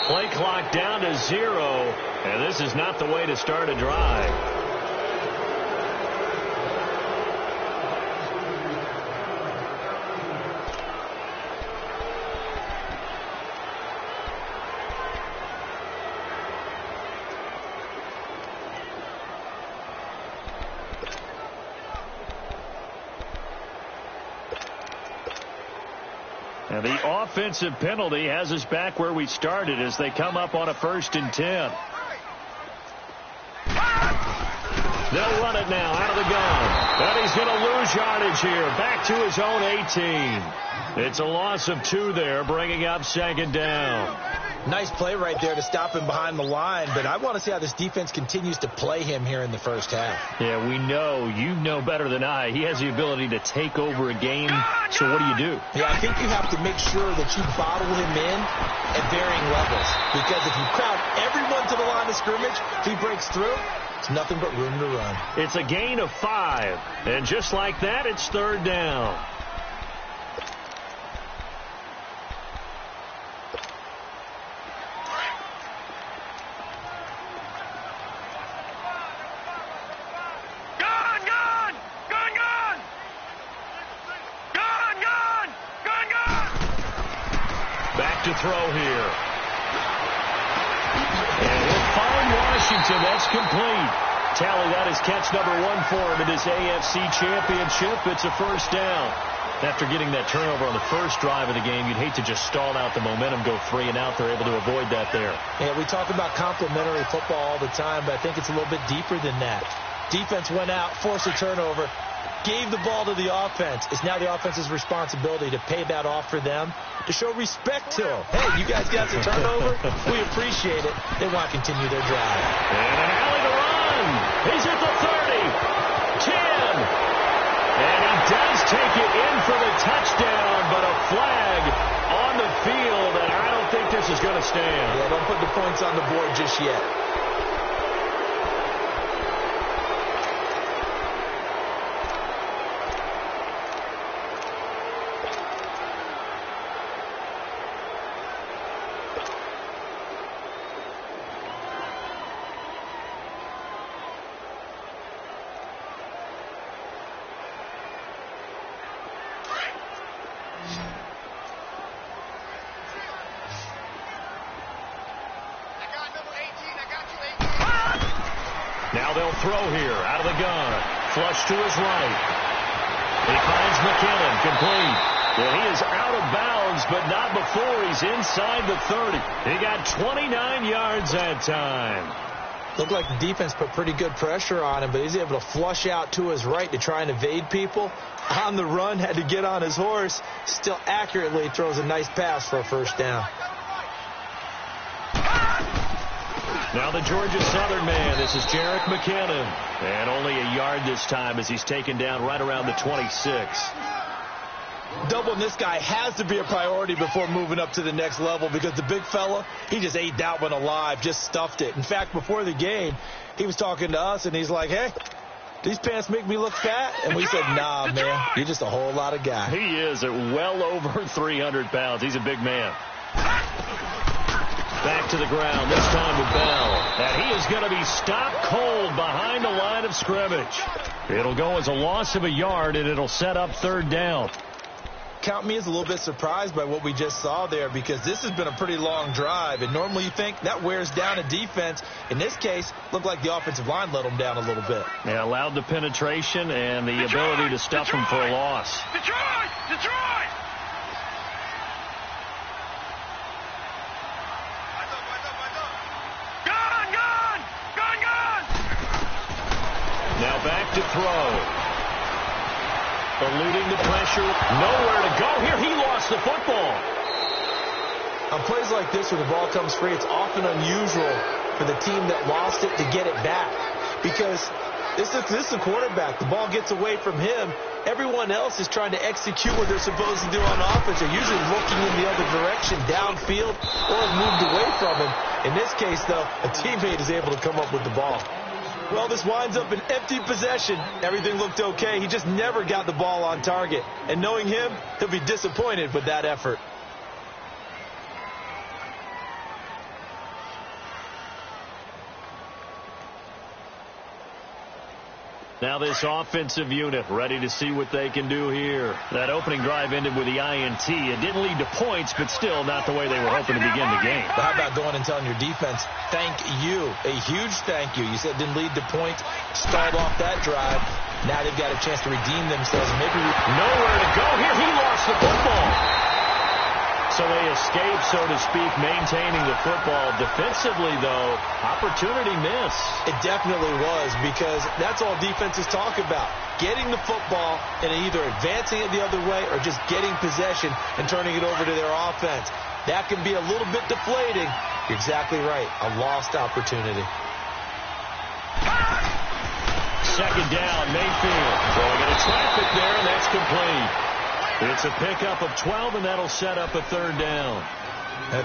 Play clock down to 0, and this is not the way to start a drive. And the offensive penalty has us back where we started as they come up on a 1st and 10. They'll run it now out of the gun. And he's going to lose yardage here. Back to his own 18. It's a loss of 2 there, bringing up 2nd down. Nice play right there to stop him behind the line, but I want to see how this defense continues to play him here in the first half. Yeah, we know. You know better than I. He has the ability to take over a game, so what do? Yeah, I think you have to make sure that you bottle him in at varying levels, because if you crowd everyone to the line of scrimmage, if he breaks through, it's nothing but room to run. It's a gain of 5, and just like that, it's 3rd down. To throw here. And he'll find Washington. That's complete. Tally, that is catch number 1 for him in his AFC Championship. It's a 1st down. After getting that turnover on the first drive of the game, you'd hate to just stall out the momentum, go 3 and out. They're able to avoid that there. Yeah, we talk about complementary football all the time, but I think it's a little bit deeper than that. Defense went out, forced a turnover, gave the ball to the offense. It's now the offense's responsibility to pay that off for them, to show respect to them. Hey, you guys got the turnover? We appreciate it. They want to continue their drive. And an alley to run. He's at the 30, 10. And he does take it in for the touchdown, but a flag on the field, and I don't think this is going to stand. Yeah, don't put the points on the board just yet. Now they'll throw here out of the gun. Flush to his right. He finds McKinnon, complete. Well, he is out of bounds, but not before he's inside the 30. He got 29 yards that time. Looked like the defense put pretty good pressure on him, but he's able to flush out to his right to try and evade people. On the run, had to get on his horse. Still accurately throws a nice pass for a 1st down. Now the Georgia Southern man. This is Jerick McKinnon. And only a yard this time as he's taken down right around the 26. Doubling this guy has to be a priority before moving up to the next level, because the big fella, he just ate that one alive, just stuffed it. In fact, before the game, he was talking to us, and he's like, hey, these pants make me look fat? And we said, nah, man, you're just a whole lot of guy. He is at well over 300 pounds. He's a big man. Back to the ground, this time with Bell. And he is going to be stopped cold behind the line of scrimmage. It'll go as a loss of a yard, and it'll set up 3rd down. Count me as a little bit surprised by what we just saw there, because this has been a pretty long drive, and normally you think that wears down a defense. In this case, looked like the offensive line let them down a little bit. Yeah, allowed the penetration and the ability to stuff him for a loss. Detroit! Now back to throw. Eluding the pressure. Nowhere to go here. He lost the football. On plays like this where the ball comes free, it's often unusual for the team that lost it to get it back, because this is the quarterback. The ball gets away from him. Everyone else is trying to execute what they're supposed to do on offense. They're usually looking in the other direction, downfield, or moved away from him. In this case, though, a teammate is able to come up with the ball. Well, this winds up an empty possession. Everything looked okay. He just never got the ball on target. And knowing him, he'll be disappointed with that effort. Now this offensive unit ready to see what they can do here. That opening drive ended with the INT. It didn't lead to points, but still not the way they were hoping to begin the game. But how about going and telling your defense, thank you, a huge thank you. You said it didn't lead to points, stalled off that drive. Now they've got a chance to redeem themselves. Maybe nowhere to go here. He lost the football. So they escape, so to speak, maintaining the football. Defensively, though, opportunity miss. It definitely was, because that's all defenses talk about. Getting the football and either advancing it the other way or just getting possession and turning it over to their offense. That can be a little bit deflating. You're exactly right. A lost opportunity. Second down, Mayfield. Throwing into traffic there, and that's complete. It's a pickup of 12, and that'll set up a third down.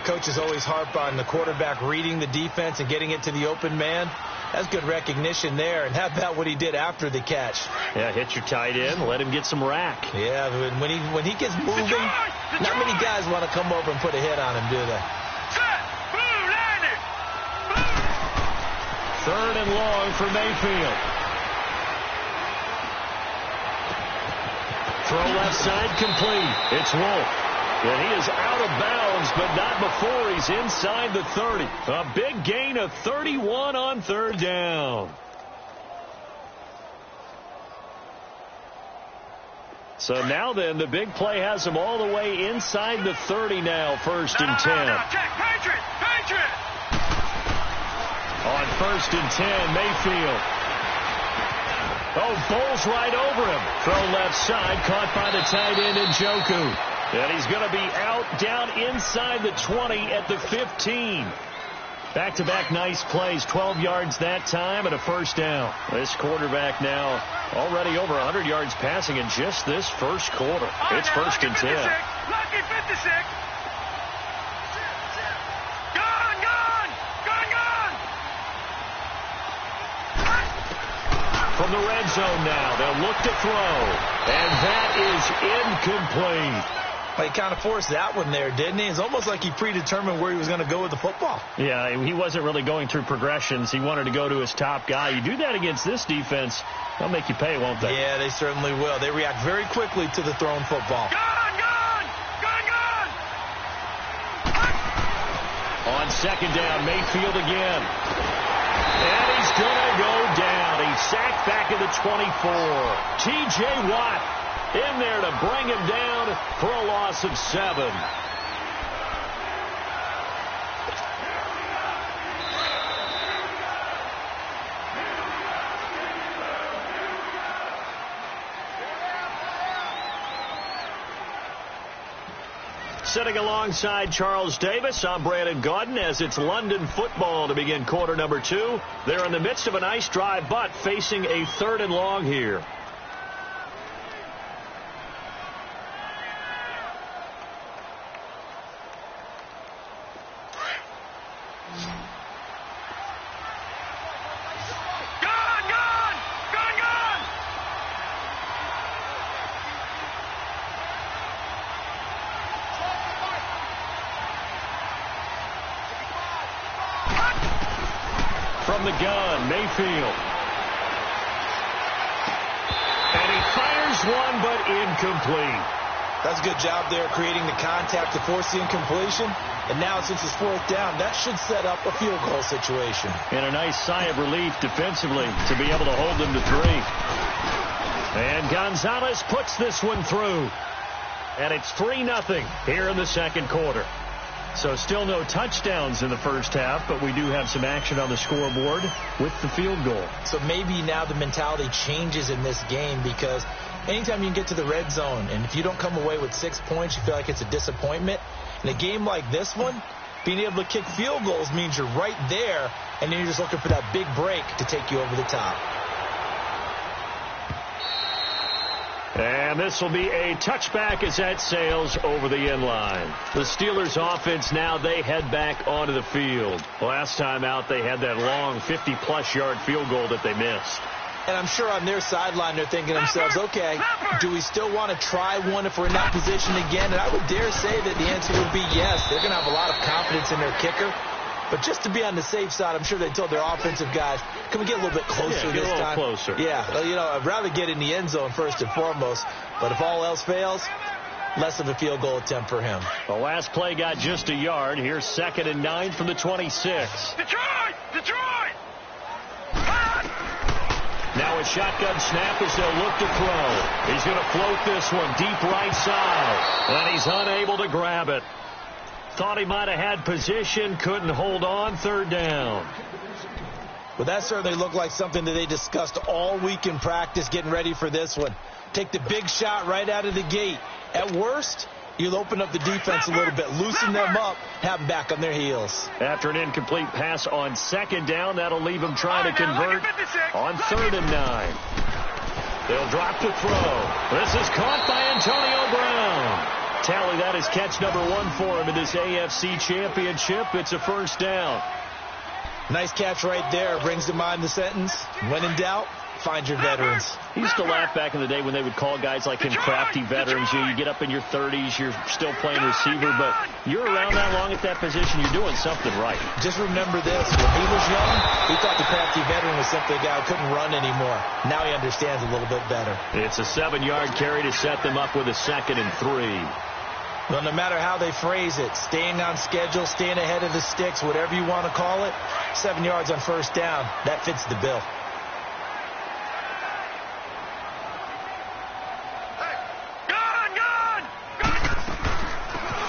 Coaches always harp on the quarterback reading the defense and getting it to the open man. That's good recognition there. And how about what he did after the catch? Yeah, hit your tight end, let him get some rack. Yeah, when he gets moving, not many guys want to come over and put a hit on him, do they? Third and long for Mayfield. Throw left side complete. It's Wolf. And he is out of bounds, but not before he's inside the 30. A big gain of 31 on third down. So now then, the big play has him all the way inside the 30 now, first and 10. On first and 10, Mayfield. Oh, bowls right over him. Throw left side, caught by the tight end Njoku. And he's going to be out down inside the 20 at the 15. Back-to-back nice plays, 12 yards that time and a first down. This quarterback now already over 100 yards passing in just this first quarter. It's first and 10. Lucky 56. From the red zone now, they'll look to throw. And that is incomplete. Well, he kind of forced that one there, didn't he? It's almost like he predetermined where he was going to go with the football. Yeah, he wasn't really going through progressions. He wanted to go to his top guy. You do that against this defense, they'll make you pay, won't they? Yeah, they certainly will. They react very quickly to the thrown football. Gone! On second down, Mayfield again. And he's going to go down. He's sacked back at the 24. T.J. Watt in there to bring him down for a loss of 7. Sitting alongside Charles Davis, I'm Brandon Gaudin as it's London football to begin quarter number 2. They're in the midst of a nice drive, but facing a third and long here. From the gun, Mayfield. And he fires one, but incomplete. That's a good job there creating the contact to force the incompletion. And now since it's fourth down, that should set up a field goal situation. And a nice sigh of relief defensively to be able to hold them to 3. And Gonzalez puts this one through. And it's 3-0 here in the second quarter. So still no touchdowns in the first half, but we do have some action on the scoreboard with the field goal. So maybe now the mentality changes in this game, because anytime you can get to the red zone, and if you don't come away with 6 points, you feel like it's a disappointment. In a game like this one, being able to kick field goals means you're right there, and then you're just looking for that big break to take you over the top. And this will be a touchback as that sails over the end line. The Steelers offense now, they head back onto the field. Last time out, they had that long 50-plus yard field goal that they missed. And I'm sure on their sideline, they're thinking to themselves, okay, do we still want to try one if we're in that position again? And I would dare say that the answer would be yes. They're going to have a lot of confidence in their kicker. But just to be on the safe side, I'm sure they told their offensive guys, can we get a little bit closer this time? Get a little closer. Yeah, you know, I'd rather get in the end zone first and foremost. But if all else fails, less of a field goal attempt for him. The last play got just a yard. Here's 2nd and 9 from the 26. Detroit! Detroit! Now a shotgun snap as they'll look to throw. He's going to float this one deep right side. And he's unable to grab it. Thought he might have had position, couldn't hold on. 3rd down. Well, that certainly looked like something that they discussed all week in practice getting ready for this one. Take the big shot right out of the gate. At worst, you'll open up the defense a little bit, loosen them up, have them back on their heels. After an incomplete pass on 2nd down, that'll leave them trying to convert on 3rd and 9. They'll drop to throw. This is caught by Antonio Brown. Tally, that is catch number 1 for him in this AFC Championship. It's a 1st down. Nice catch right there. Brings to mind the sentence, when in doubt, find your veterans. He used to laugh back in the day when they would call guys like him crafty veterans. You get up in your 30s, you're still playing receiver, but you're around that long at that position, you're doing something right. Just remember this. When he was young, he thought the crafty veteran was simply a guy who couldn't run anymore. Now he understands a little bit better. It's a 7-yard carry to set them up with a 2nd and 3. Well, no matter how they phrase it, staying on schedule, staying ahead of the sticks, whatever you want to call it, 7 yards on 1st down, that fits the bill.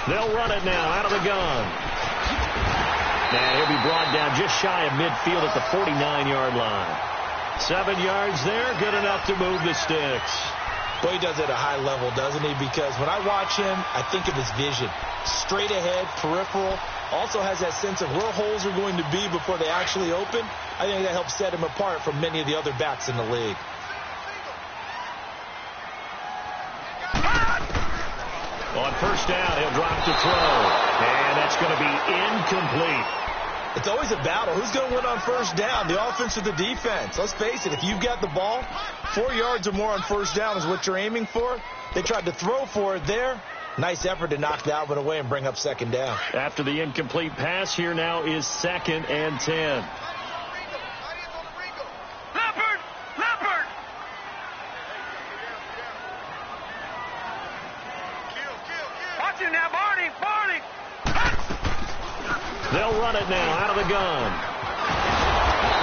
They'll run it now out of the gun. And he'll be brought down just shy of midfield at the 49-yard line. 7 yards there, good enough to move the sticks. Boy, he does it at a high level, doesn't he? Because when I watch him, I think of his vision. Straight ahead, peripheral. Also has that sense of where holes are going to be before they actually open. I think that helps set him apart from many of the other backs in the league. On 1st down, he'll drop to throw. And that's going to be incomplete. It's always a battle. Who's going to win on 1st down, the offense or the defense? Let's face it, if you've got the ball, 4 yards or more on 1st down is what you're aiming for. They tried to throw for it there. Nice effort to knock that one away and bring up 2nd down. After the incomplete pass, here now is 2nd and 10. They'll run it now out of the gun.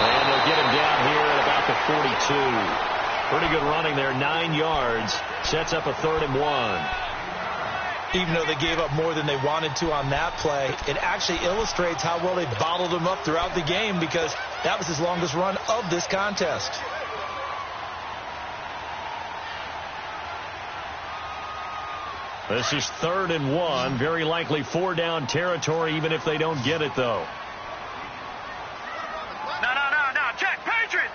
And they'll get him down here at about the 42. Pretty good running there, 9 yards. Sets up a 3rd and 1. Even though they gave up more than they wanted to on that play, it actually illustrates how well they bottled him up throughout the game because that was his longest run of this contest. This is 3rd and 1. Very likely 4-down territory, even if they don't get it, though. No. Check. Patriot.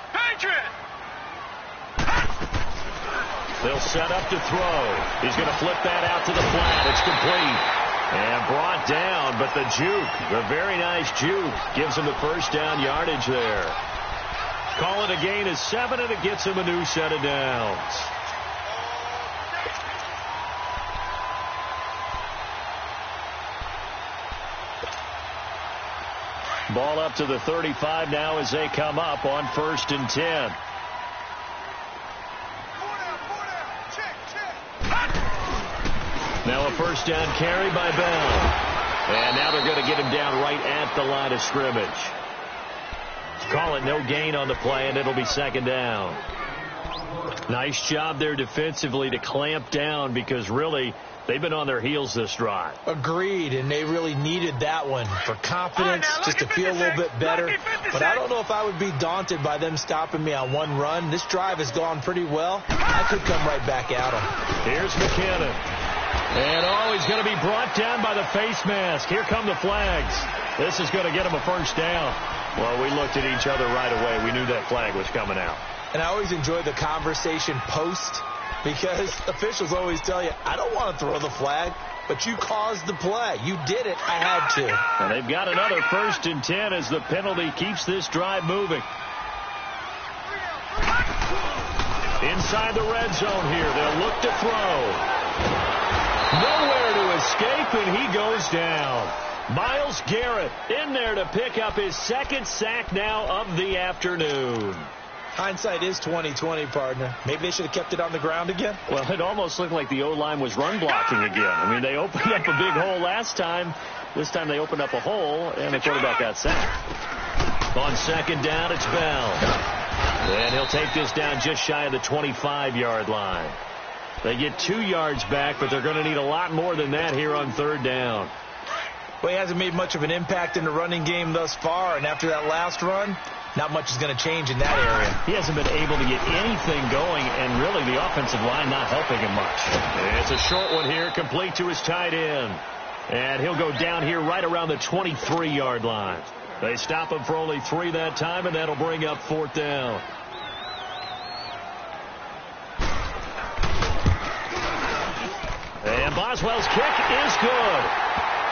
They'll set up to throw. He's going to flip that out to the flat. It's complete. And brought down, but the juke, the very nice juke, gives him the 1st down yardage there. Call it a gain of 7, and it gets him a new set of downs. Ball up to the 35 now as they come up on 1st and 10. Now a 1st down carry by Bell. And now they're going to get him down right at the line of scrimmage. Call it no gain on the play, and it'll be 2nd down. Nice job there defensively to clamp down because really they've been on their heels this drive. Agreed, and they really needed that one for confidence, just to feel a little bit better. But I don't know if I would be daunted by them stopping me on one run. This drive has gone pretty well. I could come right back at them. Here's McKinnon. And he's going to be brought down by the face mask. Here come the flags. This is going to get him a 1st down. Well, we looked at each other right away. We knew that flag was coming out. And I always enjoy the conversation post because officials always tell you, I don't want to throw the flag, but you caused the play. You did it. I had to. And they've got another 1st and 10 as the penalty keeps this drive moving. Inside the red zone here. They'll look to throw. Nowhere to escape, and he goes down. Myles Garrett in there to pick up his second sack now of the afternoon. Hindsight is 20/20, partner. Maybe they should have kept it on the ground again. Well, it almost looked like the O-line was run blocking again. I mean, they opened up a big hole last time. This time they opened up a hole, and the quarterback got sacked. On second down, it's Bell. And he'll take this down just shy of the 25-yard line. They get 2 yards back, but they're going to need a lot more than that here on third down. Well, he hasn't made much of an impact in the running game thus far, and after that last run, not much is going to change in that area. He hasn't been able to get anything going, and really the offensive line not helping him much. It's a short one here, complete to his tight end. And he'll go down here right around the 23-yard line. They stop him for only 3 that time, and that'll bring up fourth down. And Boswell's kick is good.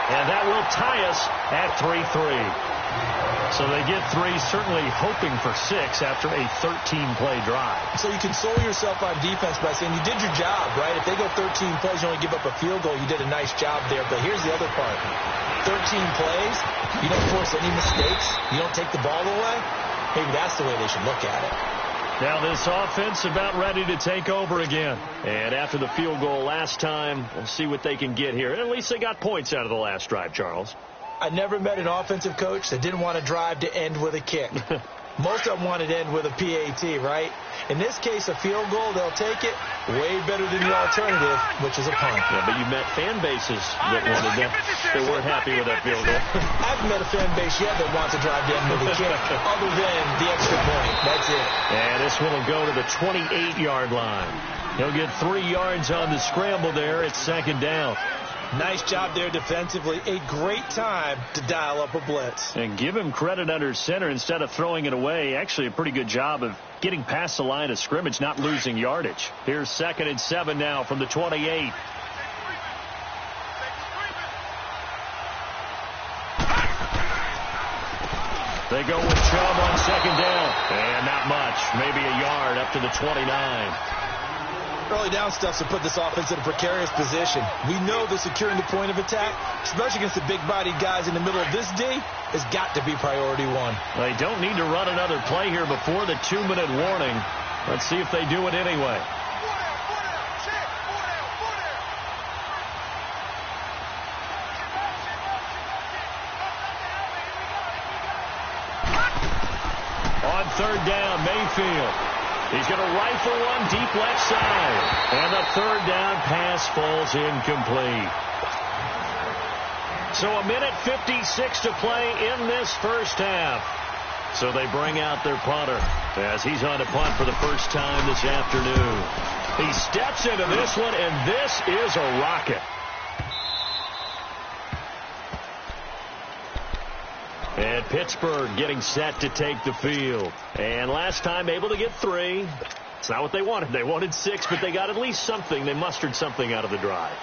And that will tie us at 3-3. So they get 3, certainly hoping for 6 after a 13-play drive. So you console yourself on defense by saying you did your job, right? If they go 13 plays, you only give up a field goal, you did a nice job there. But here's the other part. 13 plays, you don't force any mistakes, you don't take the ball away. Maybe that's the way they should look at it. Now this offense about ready to take over again. And after the field goal last time, we'll see what they can get here. At least they got points out of the last drive, Charles. I never met an offensive coach that didn't want to drive to end with a kick. Most of them wanted to end with a PAT, right? In this case, a field goal, they'll take it way better than the alternative, which is a punt. Yeah, but you met fan bases that wanted that. They weren't happy with that field goal. I haven't met a fan base yet that wants to drive to end with a kick, other than the extra point. That's it. And this one will go to the 28-yard line. He'll get 3 yards on the scramble there. It's second down. Nice job there defensively. A great time to dial up a blitz. And give him credit under center instead of throwing it away. Actually, a pretty good job of getting past the line of scrimmage, not losing yardage. Here's 2nd and 7 now from the 28. They go with Chubb on second down. And not much. Maybe a yard up to the 29. Early down stuff to put this offense in a precarious position. We know that securing the point of attack, especially against the big-bodied guys in the middle of this D, has got to be priority 1. They don't need to run another play here before the 2-minute warning. Let's see if they do it anyway. On third down, Mayfield. He's going to rifle one deep left side. And the third down pass falls incomplete. So a minute 56 to play in this first half. So they bring out their punter as he's on to punt for the first time this afternoon. He steps into this one, and this is a rocket. And Pittsburgh getting set to take the field. And last time able to get 3. It's not what they wanted. They wanted 6, but they got at least something. They mustered something out of the drive.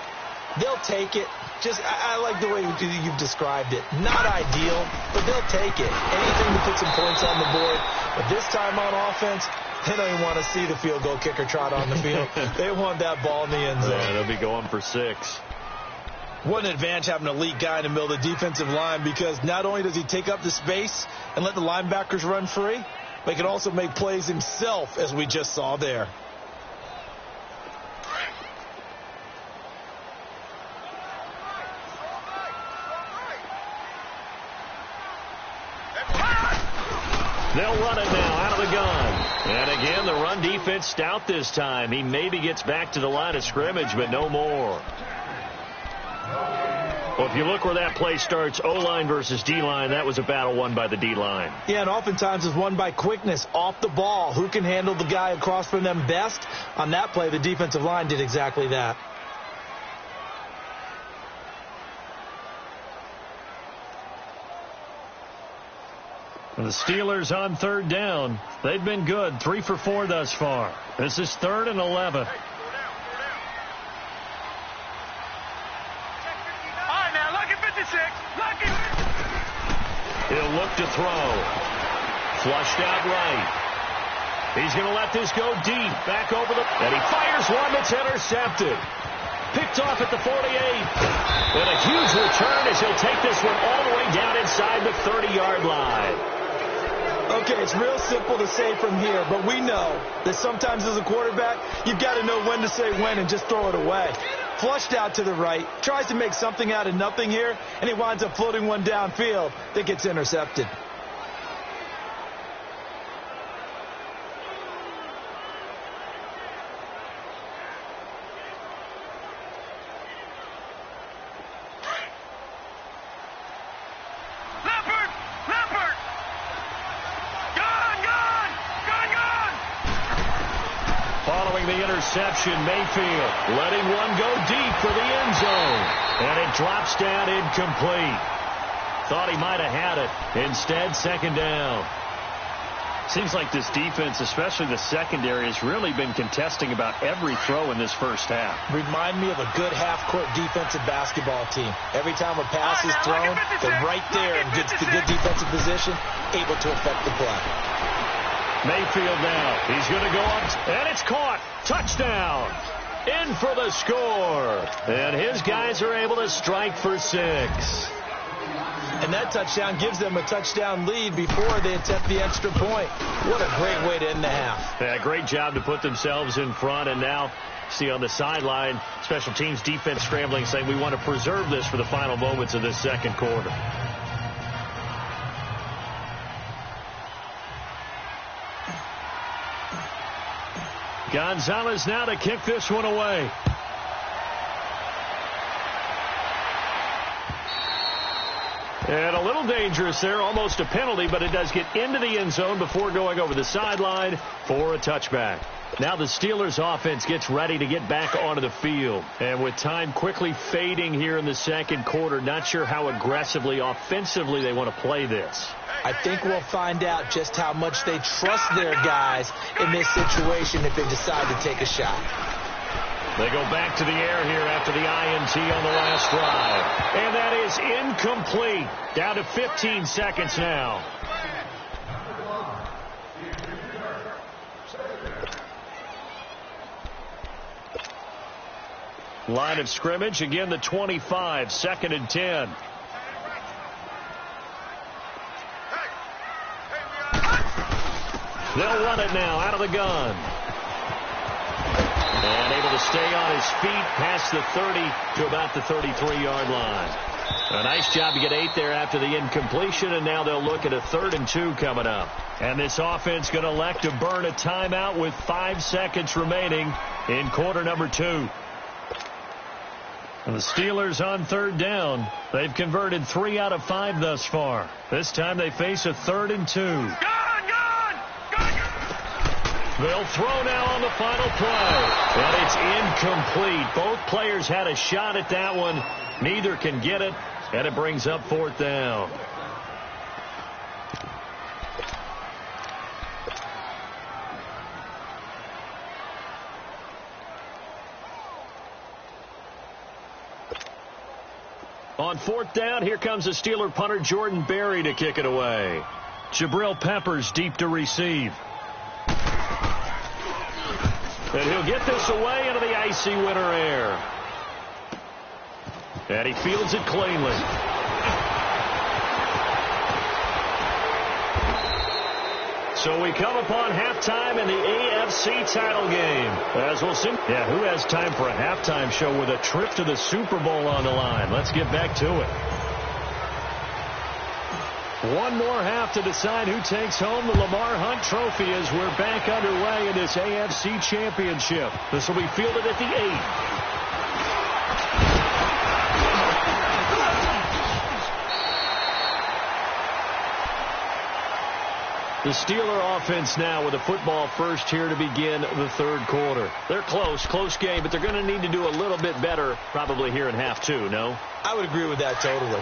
They'll take it. I like the way you've described it. Not ideal, but they'll take it. Anything to put some points on the board. But this time on offense, they don't even want to see the field goal kicker trot on the field. They want that ball in the end zone. Yeah, they'll be going for 6. What an advantage having an elite guy in the middle of the defensive line, because not only does he take up the space and let the linebackers run free, but he can also make plays himself, as we just saw there. They'll run it now out of the gun. And again, the run defense stout this time. He maybe gets back to the line of scrimmage, but no more. Well, if you look where that play starts, O-line versus D-line, that was a battle won by the D-line. Yeah, and oftentimes it's won by quickness off the ball. Who can handle the guy across from them best? On that play, the defensive line did exactly that. And the Steelers on third down. They've been good, 3 for 4 thus far. This is 3rd and 11. He'll look to throw. Flushed out right. He's going to let this go deep. Back over the... And he fires one that's intercepted. Picked off at the 48. And a huge return as he'll take this one all the way down inside the 30-yard line. Okay, it's real simple to say from here, but we know that sometimes as a quarterback, you've got to know when to say when and just throw it away. Flushed out to the right, tries to make something out of nothing here, and he winds up floating one downfield that gets intercepted. Interception, Mayfield letting one go deep for the end zone. And it drops down incomplete. Thought he might have had it. Instead, second down. Seems like this defense, especially the secondary, has really been contesting about every throw in this first half. Remind me of a good half-court defensive basketball team. Every time a pass is thrown, they're right there and gets the good defensive position, able to affect the play. Mayfield now. He's going to go up, and it's caught. Touchdown. In for the score. And his guys are able to strike for 6. And that touchdown gives them a touchdown lead before they attempt the extra point. What a great way to end the half. Yeah, great job to put themselves in front. And now, see on the sideline, special teams defense scrambling, saying we want to preserve this for the final moments of this second quarter. Gonzalez now to kick this one away. And a little dangerous there, almost a penalty, but it does get into the end zone before going over the sideline for a touchback. Now the Steelers offense gets ready to get back onto the field. And with time quickly fading here in the second quarter, not sure how aggressively, offensively they want to play this. I think we'll find out just how much they trust their guys in this situation if they decide to take a shot. They go back to the air here after the INT on the last drive. And that is incomplete. Down to 15 seconds now. Line of scrimmage, again the 25, 2nd and 10. They'll run it now out of the gun. And able to stay on his feet past the 30 to about the 33-yard line. A nice job to get 8 there after the incompletion, and now they'll look at a 3rd and 2 coming up. And this offense going to elect to burn a timeout with 5 seconds remaining in quarter number 2. And the Steelers on 3rd down. They've converted 3 out of 5 thus far. This time they face a 3rd and 2. They'll throw now on the final play. And it's incomplete. Both players had a shot at that one. Neither can get it. And it brings up 4th down. On 4th down, here comes the Steeler punter Jordan Berry to kick it away. Jabril Peppers deep to receive. And he'll get this away into the icy winter air. And he fields it cleanly. So we come upon halftime in the AFC title game. As we'll see. Yeah, who has time for a halftime show with a trip to the Super Bowl on the line? Let's get back to it. One more half to decide who takes home the Lamar Hunt Trophy as we're back underway in this AFC Championship. This will be fielded at the 8. The Steeler offense now with a football first here to begin the 3rd quarter. They're close game, but they're going to need to do a little bit better probably here in half 2, no? I would agree with that totally.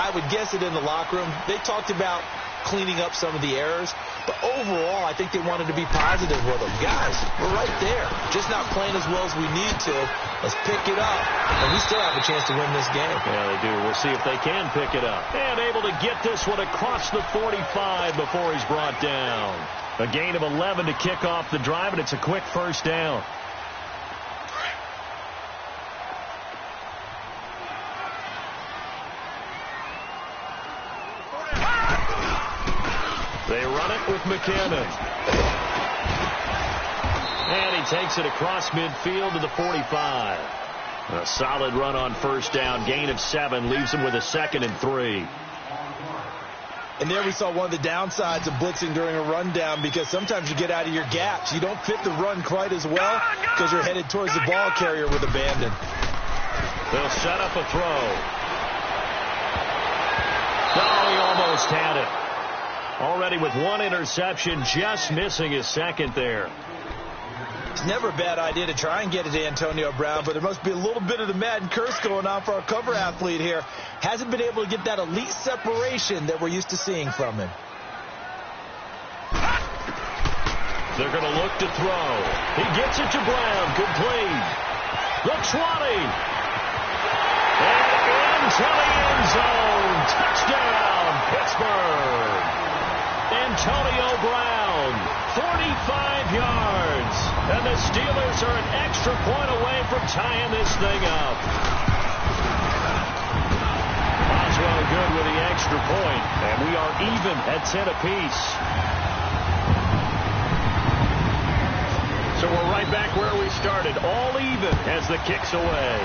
I would guess it in the locker room. They talked about cleaning up some of the errors, but overall, I think they wanted to be positive with them. Guys, we're right there. Just not playing as well as we need to. Let's pick it up, and we still have a chance to win this game. Yeah, they do. We'll see if they can pick it up. And able to get this one across the 45 before he's brought down. A gain of 11 to kick off the drive, and it's a quick first down. They run it with McKinnon. And he takes it across midfield to the 45. A solid run on first down. Gain of 7 leaves him with a 2nd and 3. And there we saw one of the downsides of blitzing during a rundown, because sometimes you get out of your gaps. You don't fit the run quite as well because you're headed towards the ball carrier with abandon. They'll set up a throw. Oh, he almost had it. Already with 1 interception, just missing his 2nd there. It's never a bad idea to try and get it to Antonio Brown, but there must be a little bit of the Madden curse going on for our cover athlete here. Hasn't been able to get that elite separation that we're used to seeing from him. They're going to look to throw. He gets it to Brown. Complete. The 20. And into the end zone. Touchdown, Pittsburgh. Antonio Brown, 45 yards. And the Steelers are an extra point away from tying this thing up. Boswell good with the extra point. And we are even at 10 apiece. So we're right back where we started. All even as the kick's away.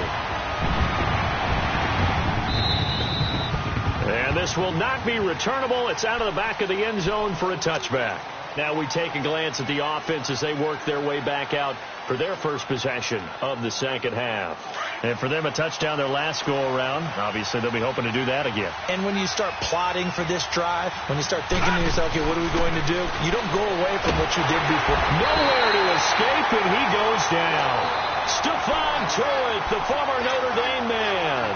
And this will not be returnable. It's out of the back of the end zone for a touchback. Now we take a glance at the offense as they work their way back out for their first possession of the second half. And for them, a touchdown their last go-around. Obviously, they'll be hoping to do that again. And when you start plotting for this drive, when you start thinking to yourself, okay, what are we going to do? You don't go away from what you did before. Nowhere to escape, and he goes down. Stephon Tuitt, the former Notre Dame man,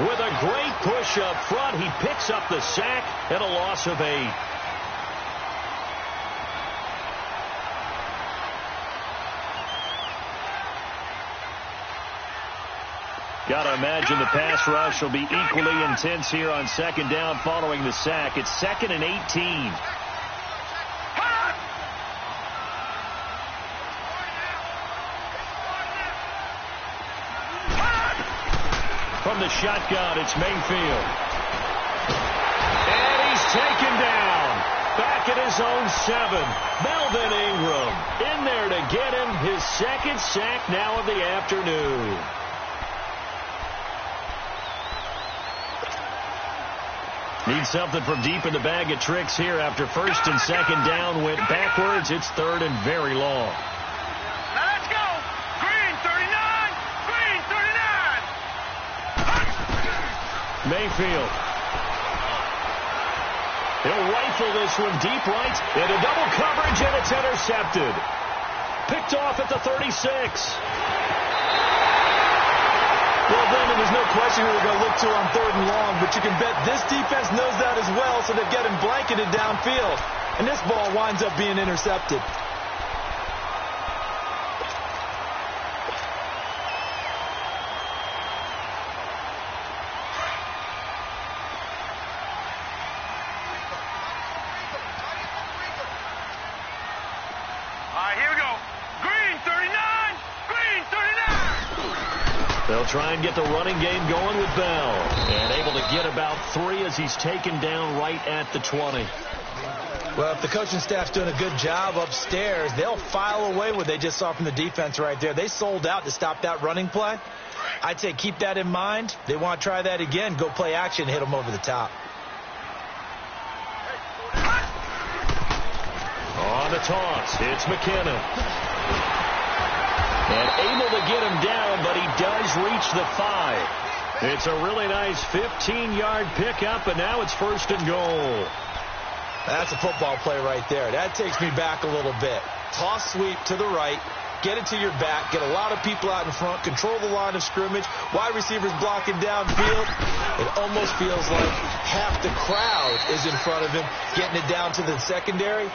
with a great push up front. He picks up the sack and a loss of 8. Got to imagine the pass rush will be equally intense here on second down following the sack. It's 2nd and 18. From the shotgun, it's Mayfield. And he's taken down. Back at his own 7. Melvin Ingram in there to get him his 2nd sack now of the afternoon. Needs something from deep in the bag of tricks here after first and second down went backwards. It's 3rd and very long. Now let's go. Green 39. Green 39. Mayfield. He'll rifle this one deep right into double coverage, and it's intercepted. Picked off at the 36. Well, Brendan, there's no question who we're going to look to on 3rd and long, but you can bet this defense knows that as well, so they've got him blanketed downfield. And this ball winds up being intercepted. All right, here we go. Green 39. Green 39. They'll try and get the running game going with Bell. And able to get about 3 as he's taken down right at the 20. Well, if the coaching staff's doing a good job upstairs, they'll file away what they just saw from the defense right there. They sold out to stop that running play. I'd say keep that in mind. They want to try that again. Go play action, hit them over the top. On the toss, it's McKinnon. And able to get him down, but he does reach the 5. It's a really nice 15-yard pickup, and now it's 1st and goal. That's a football play right there. That takes me back a little bit. Toss sweep to the right, get it to your back, get a lot of people out in front, control the line of scrimmage, wide receivers blocking downfield. It almost feels like half the crowd is in front of him, getting it down to the secondary.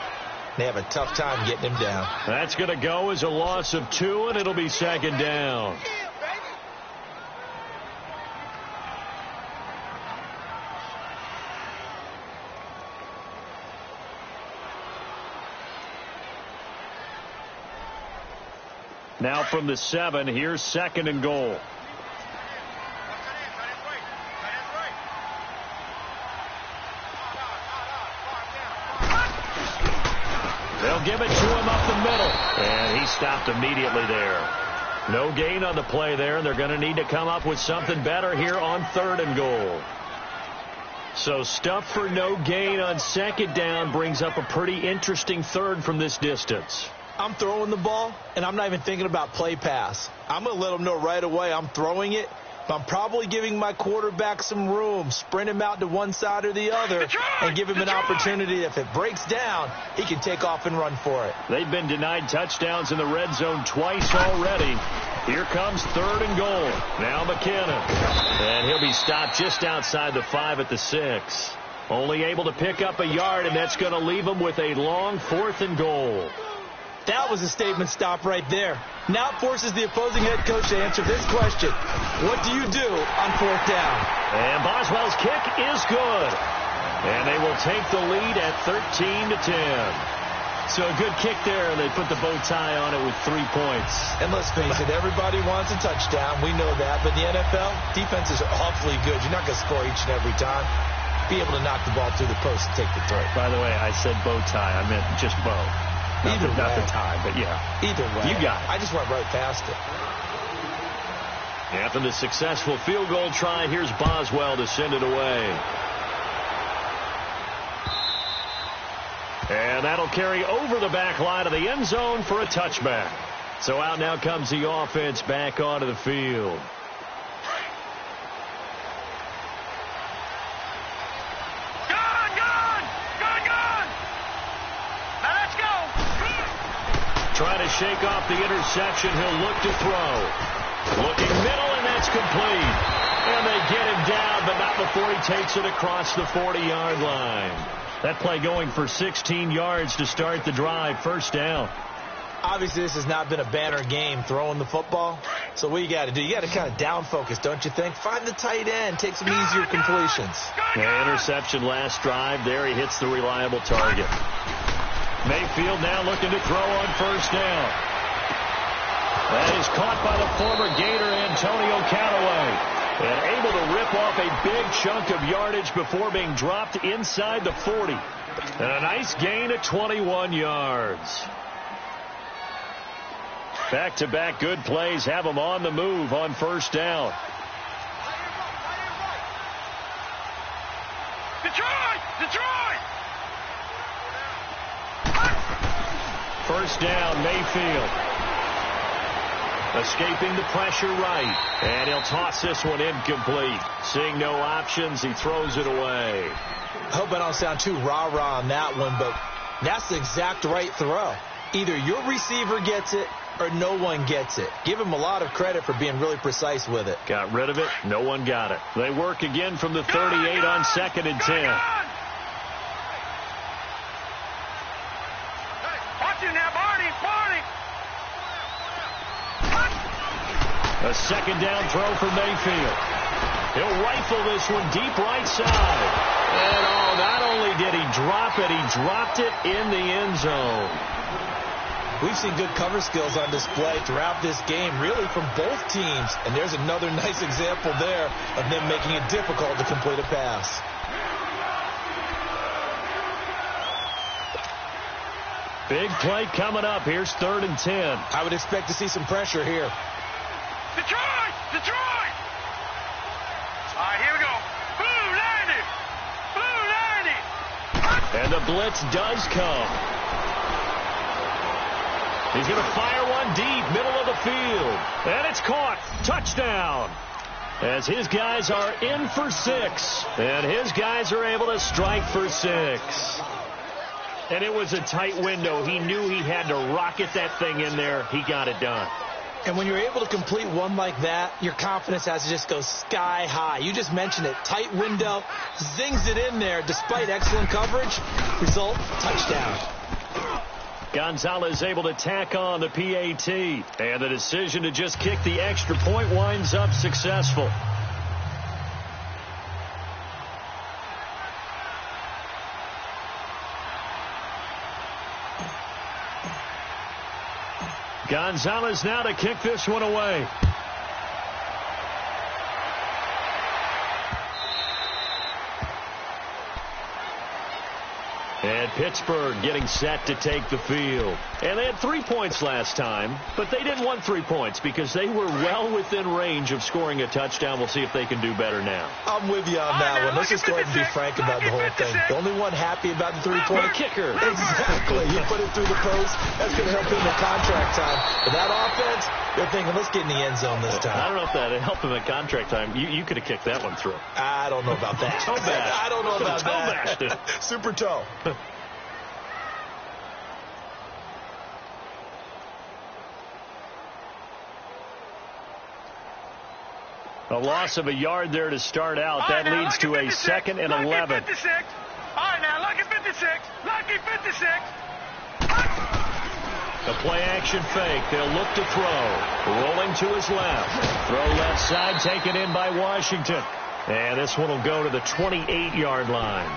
They have a tough time getting him down. That's going to go as a loss of 2, and it'll be 2nd down. Now from the 7, here's 2nd and goal. They'll give it to him up the middle. And he stopped immediately there. No gain on the play there, and they're going to need to come up with something better here on 3rd and goal. So stuff for no gain on 2nd down brings up a pretty interesting 3rd from this distance. I'm throwing the ball, and I'm not even thinking about play pass. I'm going to let them know right away I'm throwing it. But I'm probably giving my quarterback some room, sprint him out to one side or the other, and give him an opportunity. If it breaks down, he can take off and run for it. They've been denied touchdowns in the red zone twice already. Here comes 3rd and goal. Now McKinnon. And he'll be stopped just outside the 5 at the 6. Only able to pick up a yard, and that's going to leave him with a long 4th and goal. That was a statement stop right there. Now it forces the opposing head coach to answer this question. What do you do on 4th down? And Boswell's kick is good. And they will take the lead at 13-10. So a good kick there, and they put the bow tie on it with 3 points. And let's face it, everybody wants a touchdown. We know that. But the NFL, defenses are awfully good. You're not going to score each and every time. Be able to knock the ball through the post and take the throw. By the way, I said bow tie. I meant just bow. Not the tie, but yeah. Either way. You got it. I just went right past it. After the successful field goal try, here's Boswell to send it away. And that'll carry over the back line of the end zone for a touchback. So out now comes the offense back onto the field. Trying to shake off the interception. He'll look to throw. Looking middle, and that's complete. And they get him down, but not before he takes it across the 40-yard line. That play going for 16 yards to start the drive. 1st down. Obviously, this has not been a banner game throwing the football. So what you got to do, you got to kind of down focus, don't you think? Find the tight end. Take some easier completions. Yeah, interception last drive. There he hits the reliable target. Mayfield now looking to throw on 1st down. That is caught by the former Gator Antonio Callaway. And able to rip off a big chunk of yardage before being dropped inside the 40. And a nice gain of 21 yards. Back-to-back good plays have him on the move on 1st down. Detroit! 1st down, Mayfield. Escaping the pressure right. And he'll toss this one incomplete. Seeing no options, he throws it away. I hope I don't sound too rah-rah on that one, but that's the exact right throw. Either your receiver gets it or no one gets it. Give him a lot of credit for being really precise with it. Got rid of it. No one got it. They work again from the 38 on 2nd and 10. A 2nd down throw for Mayfield. He'll rifle this one deep right side. And not only did he drop it, he dropped it in the end zone. We've seen good cover skills on display throughout this game, really from both teams. And there's another nice example there of them making it difficult to complete a pass. Big play coming up. Here's 3rd and 10. I would expect to see some pressure here. Detroit! All right, here we go. Blue 90! And the blitz does come. He's going to fire one deep, middle of the field. And it's caught. Touchdown. As his guys are in for 6. And his guys are able to strike for 6. And it was a tight window. He knew he had to rocket that thing in there. He got it done. And when you're able to complete one like that, your confidence has to just go sky high. You just mentioned it. Tight window, zings it in there despite excellent coverage. Result, touchdown. Gonzalez able to tack on the PAT. And the decision to just kick the extra point winds up successful. Gonzalez now to kick this one away. And Pittsburgh getting set to take the field. And they had 3 points last time, but they didn't want 3 points because they were well within range of scoring a touchdown. We'll see if they can do better now. I'm with you on that one. Let's just go ahead and be frank about the whole thing. The only one happy about the three-point kicker. Exactly. You put it through the post. That's going to help him in contract time. But that offense, they're thinking, let's get in the end zone this time. I don't know if that helped him at contract time. You could have kicked that one through. I don't know about that. Toe bash. I don't know about that. Toe Super toe. A loss of a yard there to start out. That leads to a 2nd and 11. 56. All right, now, lucky 56. Lucky 56. The play-action fake. They'll look to throw. Rolling to his left. Throw left side, taken in by Washington. And this one will go to the 28-yard line.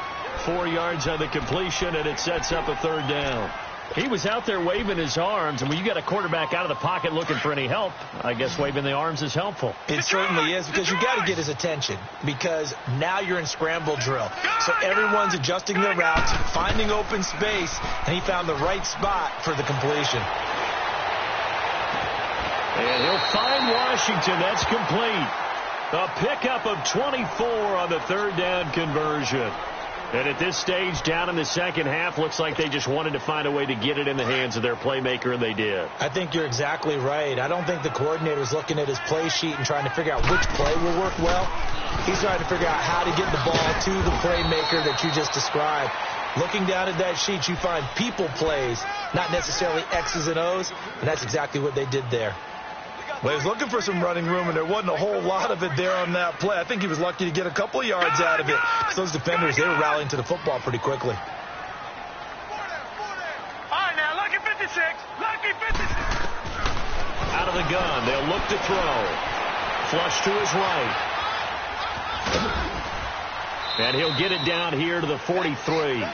4 yards on the completion, and it sets up a 3rd down. He was out there waving his arms, and when you got a quarterback out of the pocket looking for any help, I guess waving the arms is helpful. It certainly is, because you got to get his attention, because now you're in scramble drill. So everyone's adjusting their routes, finding open space, and he found the right spot for the completion. And he'll find Washington. That's complete. A pickup of 24 on the 3rd down conversion. And at this stage, down in the second half, looks like they just wanted to find a way to get it in the hands of their playmaker, and they did. I think you're exactly right. I don't think the coordinator's looking at his play sheet and trying to figure out which play will work well. He's trying to figure out how to get the ball to the playmaker that you just described. Looking down at that sheet, you find people plays, not necessarily X's and O's, and that's exactly what they did there. Well, he was looking for some running room, and there wasn't a whole lot of it there on that play. I think he was lucky to get a couple of yards out of it. So those defenders, they were rallying to the football pretty quickly. All right, now, lucky 56. Lucky 56. Out of the gun, they'll look to throw. Flush to his right. And he'll get it down here to the 43.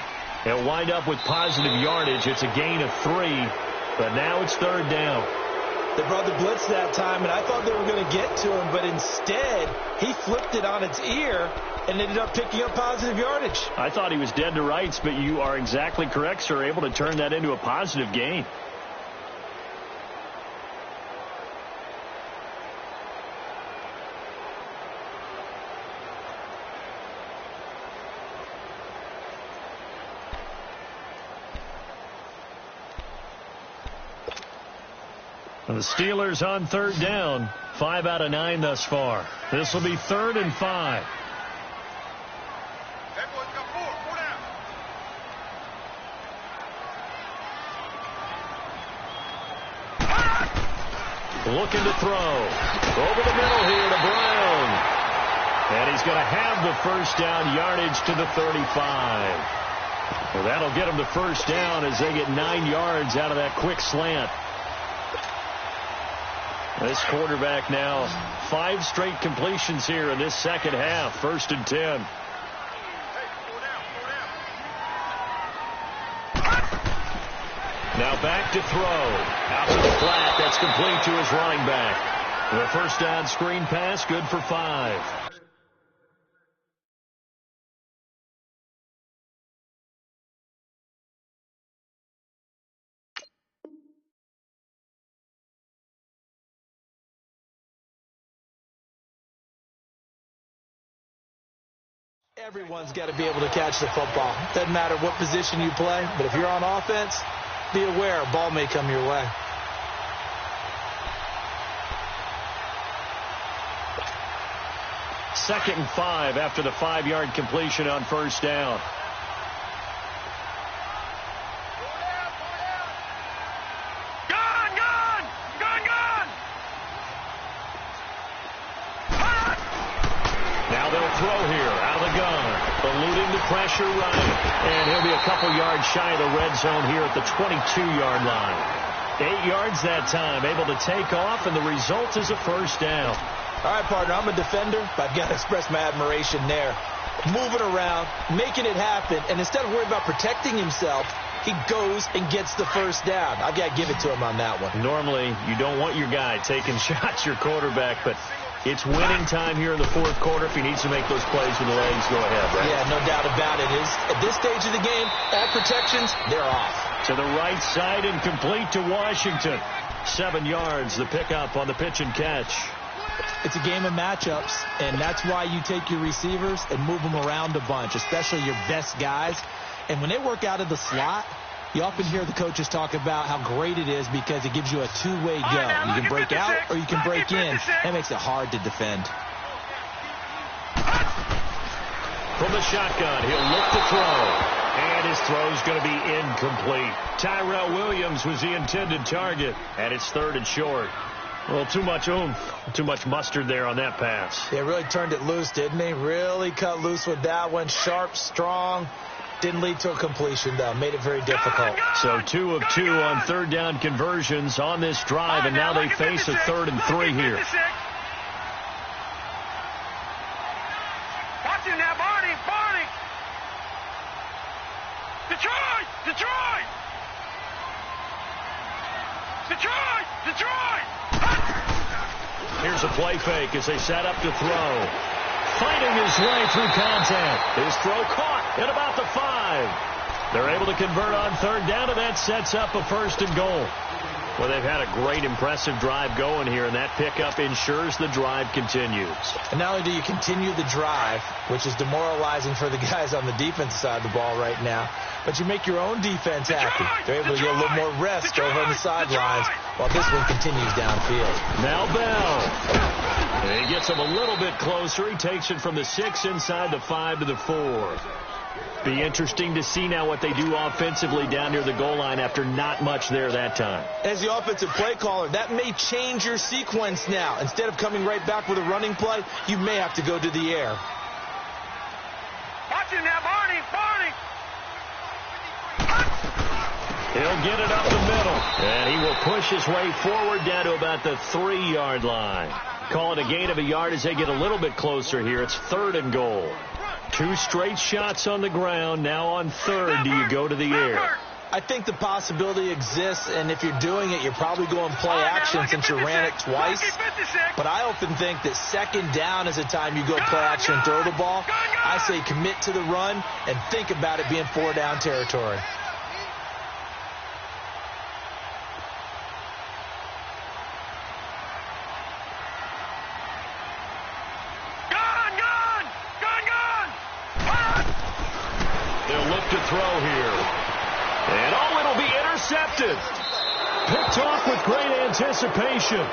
He'll wind up with positive yardage. It's a gain of 3, but now it's 3rd down. They brought the blitz that time, and I thought they were going to get to him, but instead, he flipped it on its ear and ended up picking up positive yardage. I thought he was dead to rights, but you are exactly correct, sir. Able to turn that into a positive gain. The Steelers on 3rd down. 5 out of 9 thus far. This will be 3rd and 5. Looking to throw. Over the middle here to Brown. And he's going to have the 1st down yardage to the 35. Well, that'll get him the 1st down as they get 9 yards out of that quick slant. This quarterback now 5 straight completions here in this second half. 1st and 10. Now back to throw. Out to the flat. That's complete to his running back. The 1st down screen pass, good for 5. Everyone's got to be able to catch the football. Doesn't matter what position you play, but if you're on offense, be aware a ball may come your way. Second and 5 after the 5-yard completion on 1st down. Throw here out of the gun, eluding the pressure right, and he'll be a couple yards shy of the red zone here at the 22-yard line. 8 yards that time, able to take off, and the result is a 1st down. All right, partner, I'm a defender, but I've got to express my admiration there. Moving around, making it happen, and instead of worrying about protecting himself, he goes and gets the 1st down. I've got to give it to him on that one. Normally, you don't want your guy taking shots, your quarterback, but It's winning time here in the fourth quarter. If he needs to make those plays with the legs, go ahead, right? Yeah, no doubt about it. At this stage of the game, all protections, they're off. To the right side and complete to Washington. 7 yards, the pickup on the pitch and catch. It's a game of matchups, and that's why you take your receivers and move them around a bunch, especially your best guys. And when they work out of the slot, you often hear the coaches talk about how great it is because it gives you a two-way go. You can break out or you can break in. That makes it hard to defend. From the shotgun, he'll look to throw. And his throw's going to be incomplete. Tyrell Williams was the intended target, and it's 3rd and short. Well, too much oomph, too much mustard there on that pass. Yeah, really turned it loose, didn't he? Really cut loose with that one. Sharp, strong. Didn't lead to a completion, though. Made it very difficult. So 2 of 2 on 3rd down conversions on this drive, and now they face a 3rd and 3 here. Watch him now, Barney. Detroit! Here's a play fake as they set up to throw. Fighting his way through contact. His throw caught at about the 5. They're able to convert on 3rd down, and that sets up a 1st and goal. Well, they've had a great, impressive drive going here, and that pickup ensures the drive continues. And not only do you continue the drive, which is demoralizing for the guys on the defensive side of the ball right now, but you make your own defense happy. They're able to get a little more rest over on the sidelines while this one continues downfield. Now Bell. And he gets him a little bit closer. He takes it from the 6 inside the 5 to the 4. Be interesting to see now what they do offensively down near the goal line after not much there that time. As the offensive play caller, that may change your sequence now. Instead of coming right back with a running play, you may have to go to the air. Watch him now, Barney. He'll get it up the middle, and he will push his way forward down to about the 3-yard line. Call it a gain of a yard as they get a little bit closer here. It's 3rd and goal. 2 straight shots on the ground. Now on 3rd, do you go to the air? I think the possibility exists, and if you're doing it, you're probably going play action since you ran it twice. But I often think that 2nd down is the time you go play action and throw the ball. I say commit to the run and think about it being 4-down territory. To throw here. And it'll be intercepted. Picked off with great anticipation.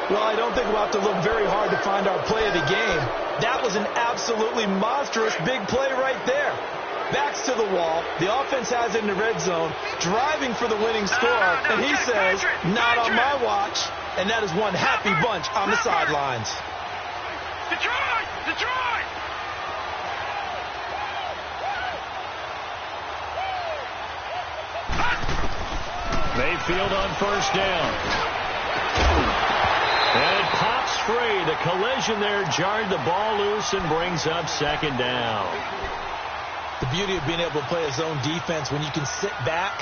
Well, I don't think we'll have to look very hard to find our play of the game. That was an absolutely monstrous big play right there. Backs to the wall. The offense has it in the red zone, driving for the winning score. And he says, not on my watch. And that is one happy bunch on the sidelines. Detroit! Mayfield on 1st down. And it pops free. The collision there jarred the ball loose and brings up 2nd down. The beauty of being able to play a zone defense when you can sit back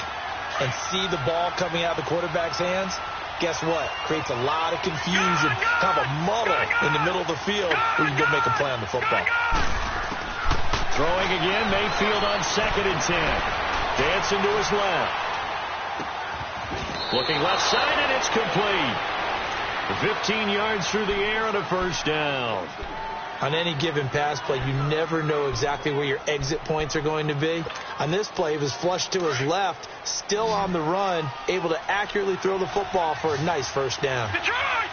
and see the ball coming out of the quarterback's hands, guess what? Creates a lot of confusion, kind of a muddle in the middle of the field where you can go make a play on the football. Throwing again, Mayfield on 2nd and 10. Dancing to his left. Looking left side, and it's complete. 15 yards through the air and a 1st down. On any given pass play, you never know exactly where your exit points are going to be. On this play, he was flushed to his left, still on the run, able to accurately throw the football for a nice 1st down. Detroit!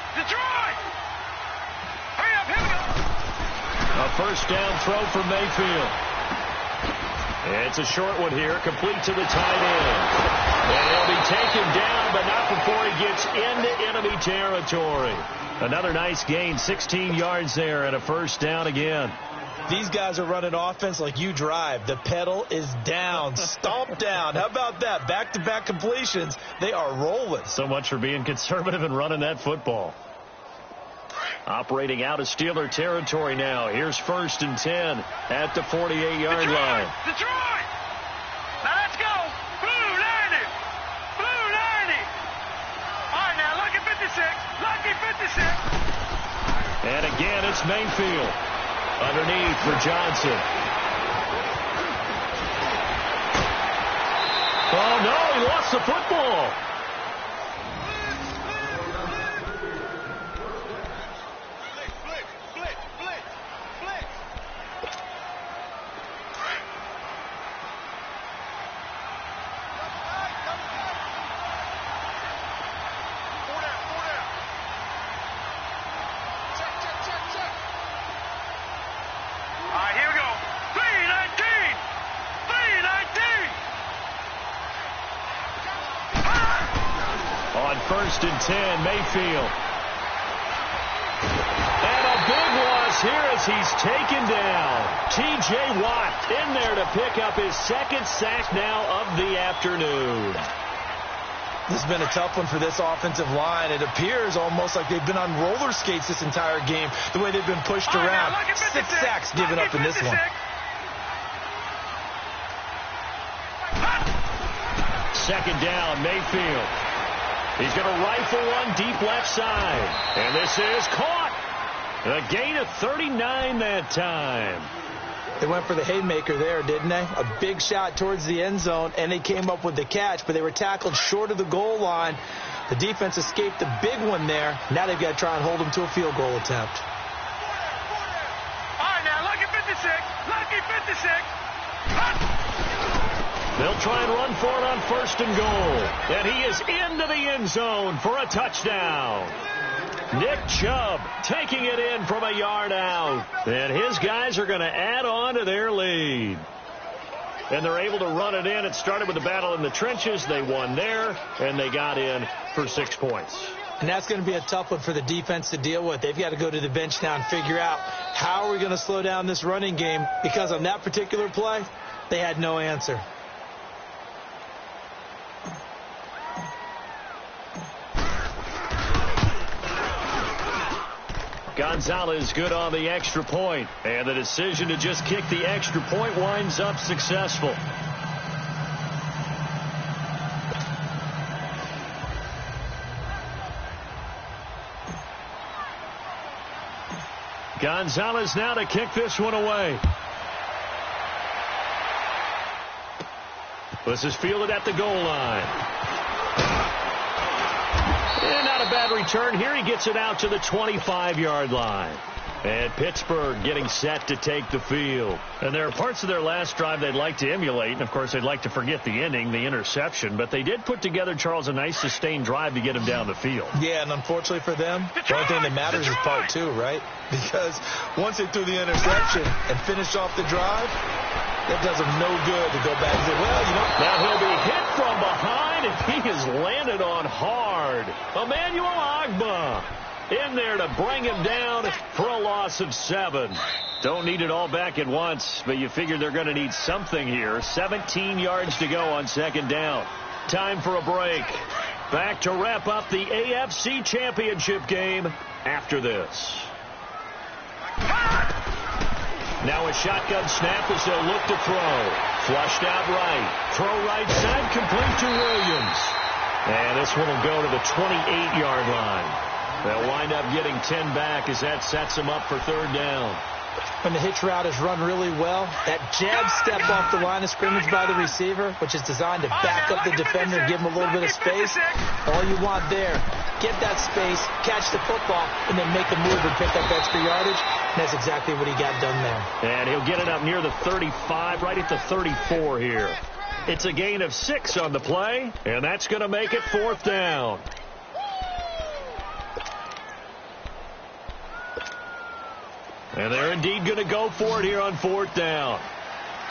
Hurry up, hit him! A 1st down throw for Mayfield. It's a short one here, complete to the tight end. And he'll be taken down, but not before he gets into enemy territory. Another nice gain, 16 yards there, and a 1st down again. These guys are running offense like you drive. The pedal is down, stomped down. How about that? Back-to-back completions. They are rolling. So much for being conservative and running that football. Operating out of Steeler territory now. Here's 1st and 10 at the 48-yard line. Detroit! Now let's go. Blue 90. Blue 90. All right, now lucky 56. Lucky 56. And again, it's Mayfield. Underneath for Johnson. Oh, no, he lost the football. First and 10, Mayfield. And a big loss here as he's taken down. T.J. Watt in there to pick up his second sack now of the afternoon. This has been a tough one for this offensive line. It appears almost like they've been on roller skates this entire game, the way they've been pushed around. 6 sacks given up in this one. Second down, Mayfield. He's going to rifle one deep left side. And this is caught. A gain of 39 that time. They went for the haymaker there, didn't they? A big shot towards the end zone, and they came up with the catch, but they were tackled short of the goal line. The defense escaped the big one there. Now they've got to try and hold them to a field goal attempt. All right, now, lucky 56. Lucky 56. They'll try and run for it on first and goal. And he is into the end zone for a touchdown. Nick Chubb taking it in from a yard out. And his guys are going to add on to their lead. And they're able to run it in. It started with the battle in the trenches. They won there, and they got in for 6 points. And that's going to be a tough one for the defense to deal with. They've got to go to the bench now and figure out how are we going to slow down this running game, because on that particular play, they had no answer. Gonzalez good on the extra point, and the decision to just kick the extra point winds up successful. Gonzalez now to kick this one away. This is fielded at the goal line. And not a bad return here. He gets it out to the 25-yard line. And Pittsburgh getting set to take the field. And there are parts of their last drive they'd like to emulate. And, of course, they'd like to forget the ending, the interception. But they did put together, Charles, a nice sustained drive to get him down the field. Yeah, and unfortunately for them, the only thing that matters is part 2, right? Because once they threw the interception and finished off the drive, that does them no good to go back and say, well, you know. Now he'll be hit from behind, and he has landed on hard. Emmanuel Ogbah in there to bring him down for a loss of 7. Don't need it all back at once, but you figure they're going to need something here. 17 yards to go on second down. Time for a break. Back to wrap up the AFC Championship game after this. Now a shotgun snap as they'll look to throw. Flushed out right. Throw right side, complete to Williams. And this one will go to the 28-yard line. They'll wind up getting 10 back as that sets them up for third down. When the hitch route is run really well, that jab step off the line of scrimmage by the receiver, which is designed to back up the defender and give him a little bit of space, all you want there, get that space, catch the football, and then make a move and pick up extra yardage. And that's exactly what he got done there. And he'll get it up near the 35, right at the 34 here. It's a gain of 6 on the play, and that's going to make it fourth down. And they're indeed going to go for it here on fourth down.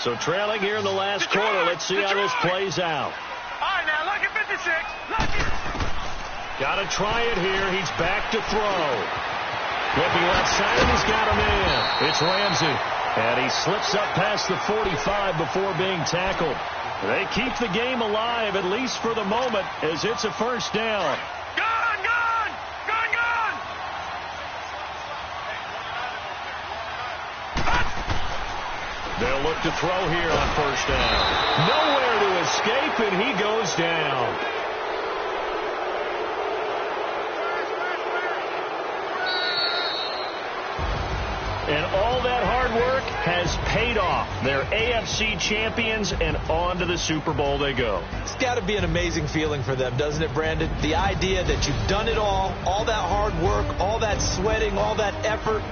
So trailing here in the last quarter. Let's see how this plays out. All right, now, lucky 56. Lucky. Got to try it here. He's back to throw. Flipping left side, and he's got him in. It's Ramsey. And he slips up past the 45 before being tackled. They keep the game alive, at least for the moment, as it's a first down. They'll look to throw here on first down. Nowhere to escape, and he goes down. paid off. They're AFC champions, and on to the Super Bowl they go. It's got to be an amazing feeling for them, doesn't it, Brandon? The idea that you've done it all that hard work, all that sweating, all that effort,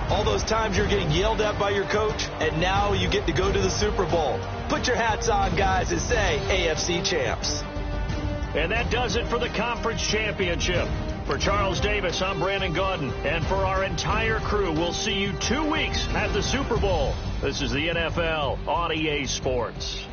all those times you're getting yelled at by your coach, and now you get to go to the Super Bowl. Put your hats on, guys, and say AFC champs. And that does it for the conference championship. For Charles Davis, I'm Brandon Gaudin. And for our entire crew, we'll see you 2 weeks at the Super Bowl. This is the NFL on EA Sports.